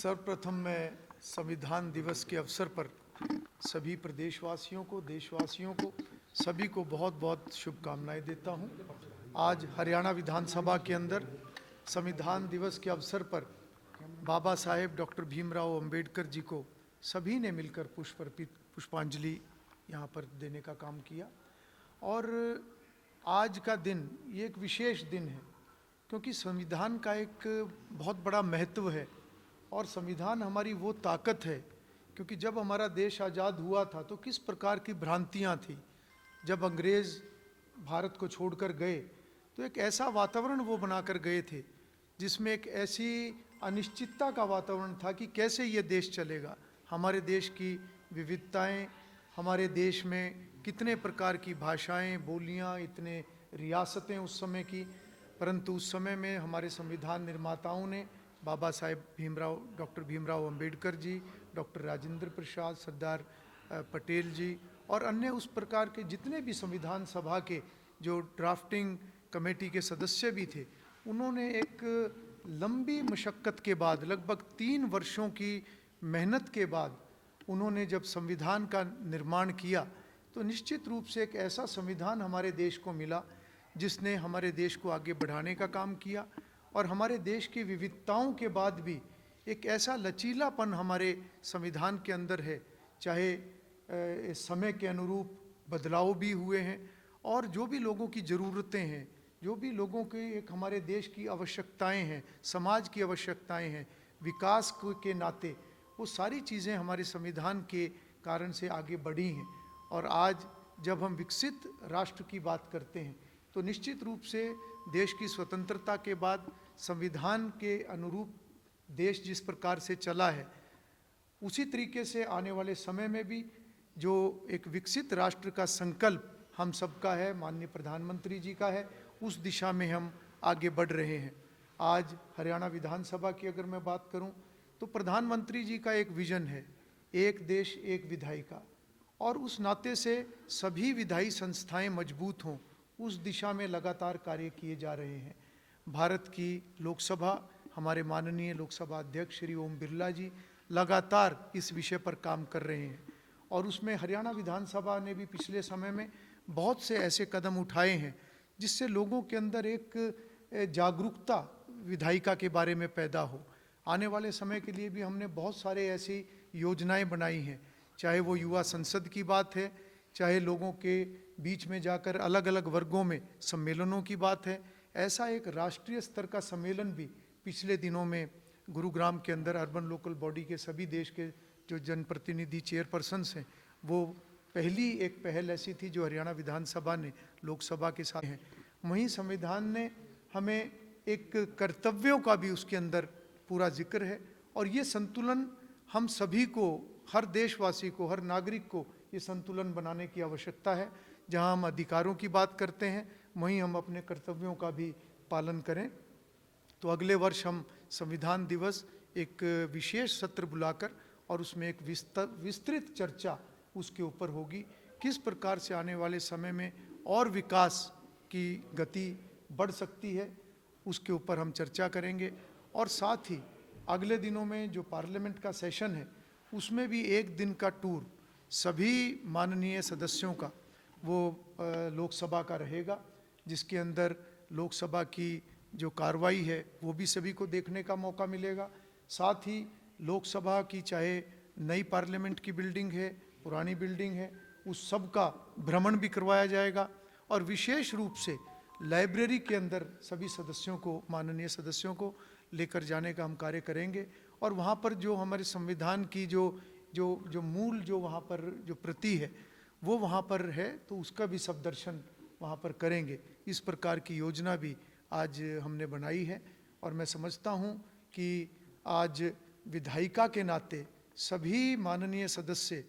सर्वप्रथम मैं संविधान दिवस के अवसर पर सभी प्रदेशवासियों को, देशवासियों को, सभी को बहुत बहुत शुभकामनाएं देता हूं। आज हरियाणा विधानसभा के अंदर संविधान दिवस के अवसर पर बाबा साहेब डॉक्टर भीमराव अंबेडकर जी को सभी ने मिलकर पुष्पांजलि यहाँ पर देने का काम किया। और आज का दिन ये एक विशेष दिन है क्योंकि संविधान का एक बहुत बड़ा महत्व है और संविधान हमारी वो ताकत है। क्योंकि जब हमारा देश आज़ाद हुआ था तो किस प्रकार की भ्रांतियाँ थी, जब अंग्रेज़ भारत को छोड़कर गए तो एक ऐसा वातावरण वो बनाकर गए थे जिसमें एक ऐसी अनिश्चितता का वातावरण था कि कैसे ये देश चलेगा। हमारे देश की विविधताएं, हमारे देश में कितने प्रकार की भाषाएं, बोलियां, इतने रियासतें उस समय की, परंतु उस समय में हमारे संविधान निर्माताओं ने बाबा साहेब डॉक्टर भीमराव अंबेडकर जी, डॉक्टर राजेंद्र प्रसाद, सरदार पटेल जी और अन्य उस प्रकार के जितने भी संविधान सभा के जो ड्राफ्टिंग कमेटी के सदस्य भी थे, उन्होंने एक लंबी मशक्क़त के बाद, लगभग 3 वर्षों की मेहनत के बाद उन्होंने जब संविधान का निर्माण किया तो निश्चित रूप से एक ऐसा संविधान हमारे देश को मिला जिसने हमारे देश को आगे बढ़ाने का काम किया। और हमारे देश की विविधताओं के बाद भी एक ऐसा लचीलापन हमारे संविधान के अंदर है, चाहे समय के अनुरूप बदलाव भी हुए हैं और जो भी लोगों की ज़रूरतें हैं, जो भी लोगों के एक हमारे देश की आवश्यकताएं हैं, समाज की आवश्यकताएं हैं, विकास के नाते वो सारी चीज़ें हमारे संविधान के कारण से आगे बढ़ी हैं। और आज जब हम विकसित राष्ट्र की बात करते हैं तो निश्चित रूप से देश की स्वतंत्रता के बाद संविधान के अनुरूप देश जिस प्रकार से चला है, उसी तरीके से आने वाले समय में भी जो एक विकसित राष्ट्र का संकल्प हम सबका है, माननीय प्रधानमंत्री जी का है, उस दिशा में हम आगे बढ़ रहे हैं। आज हरियाणा विधानसभा की अगर मैं बात करूं तो प्रधानमंत्री जी का एक विज़न है, एक देश एक विधायिका, और उस नाते से सभी विधायी संस्थाएं मजबूत हों, उस दिशा में लगातार कार्य किए जा रहे हैं। भारत की लोकसभा, हमारे माननीय लोकसभा अध्यक्ष श्री ओम बिरला जी लगातार इस विषय पर काम कर रहे हैं और उसमें हरियाणा विधानसभा ने भी पिछले समय में बहुत से ऐसे कदम उठाए हैं जिससे लोगों के अंदर एक जागरूकता विधायिका के बारे में पैदा हो। आने वाले समय के लिए भी हमने बहुत सारे ऐसी योजनाएं बनाई हैं, चाहे वो युवा संसद की बात है, चाहे लोगों के बीच में जाकर अलग अलग वर्गों में सम्मेलनों की बात है। ऐसा एक राष्ट्रीय स्तर का सम्मेलन भी पिछले दिनों में गुरुग्राम के अंदर अर्बन लोकल बॉडी के सभी देश के जो जनप्रतिनिधि चेयरपर्सन्स हैं, वो पहली एक पहल ऐसी थी जो हरियाणा विधानसभा ने लोकसभा के साथ हैं। वहीं संविधान ने हमें एक कर्तव्यों का भी उसके अंदर पूरा जिक्र है और ये संतुलन हम सभी को, हर देशवासी को, हर नागरिक को ये संतुलन बनाने की आवश्यकता है। जहां हम अधिकारों की बात करते हैं वहीं हम अपने कर्तव्यों का भी पालन करें। तो अगले वर्ष हम संविधान दिवस एक विशेष सत्र बुलाकर और उसमें एक विस्तृत चर्चा उसके ऊपर होगी, किस प्रकार से आने वाले समय में और विकास की गति बढ़ सकती है, उसके ऊपर हम चर्चा करेंगे। और साथ ही अगले दिनों में जो पार्लियामेंट का सेशन है उसमें भी एक दिन का टूर सभी माननीय सदस्यों का वो लोकसभा का रहेगा, जिसके अंदर लोकसभा की जो कार्रवाई है वो भी सभी को देखने का मौका मिलेगा। साथ ही लोकसभा की चाहे नई पार्लियामेंट की बिल्डिंग है, पुरानी बिल्डिंग है, उस सब का भ्रमण भी करवाया जाएगा और विशेष रूप से लाइब्रेरी के अंदर सभी सदस्यों को, माननीय सदस्यों को लेकर जाने का हम कार्य करेंगे। और वहाँ पर जो हमारे संविधान की जो मूल जो वहाँ पर जो प्रति है वो वहाँ पर है, तो उसका भी सब दर्शन वहाँ पर करेंगे। इस प्रकार की योजना भी आज हमने बनाई है और मैं समझता हूँ कि आज विधायिका के नाते सभी माननीय सदस्य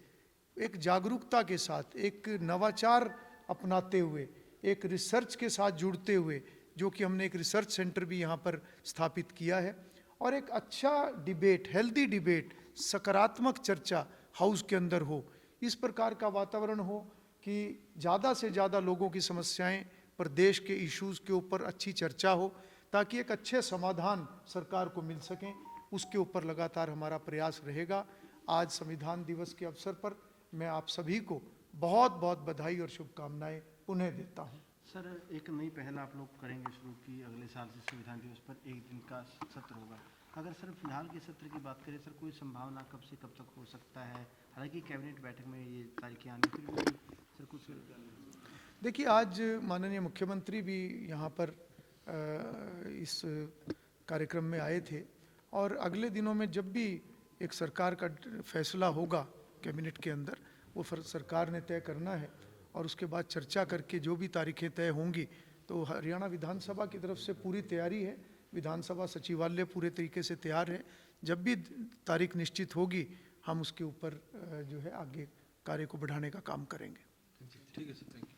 एक जागरूकता के साथ, एक नवाचार अपनाते हुए, एक रिसर्च के साथ जुड़ते हुए, जो कि हमने एक रिसर्च सेंटर भी यहाँ पर स्थापित किया है, और एक अच्छा डिबेट, हेल्दी डिबेट, सकारात्मक चर्चा हाउस के अंदर हो, इस प्रकार का वातावरण हो कि ज़्यादा से ज़्यादा लोगों की समस्याएं, प्रदेश के इश्यूज़ के ऊपर अच्छी चर्चा हो ताकि एक अच्छे समाधान सरकार को मिल सकें। उसके ऊपर लगातार हमारा प्रयास रहेगा। आज संविधान दिवस के अवसर पर मैं आप सभी को बहुत बहुत बधाई और शुभकामनाएं पुनः देता हूं। सर, एक नई पहल आप लोग करेंगे शुरू की, अगले साल से संविधान दिवस पर एक दिन का सत्र होगा। अगर सर फिलहाल के सत्र की बात करें सर, कोई संभावना कब से कब तक हो सकता है? हालांकि कैबिनेट बैठक में ये तारीखें आनी, फिर भी सर कुछ। देखिए, आज माननीय मुख्यमंत्री भी यहाँ पर इस कार्यक्रम में आए थे और अगले दिनों में जब भी एक सरकार का फैसला होगा कैबिनेट के अंदर, वो सरकार ने तय करना है और उसके बाद चर्चा करके जो भी तारीखें तय होंगी, तो हरियाणा विधानसभा की तरफ से पूरी तैयारी है। विधानसभा सचिवालय पूरे तरीके से तैयार है। जब भी तारीख निश्चित होगी, हम उसके ऊपर जो है आगे कार्य को बढ़ाने का काम करेंगे। ठीक है सर, थैंक यू।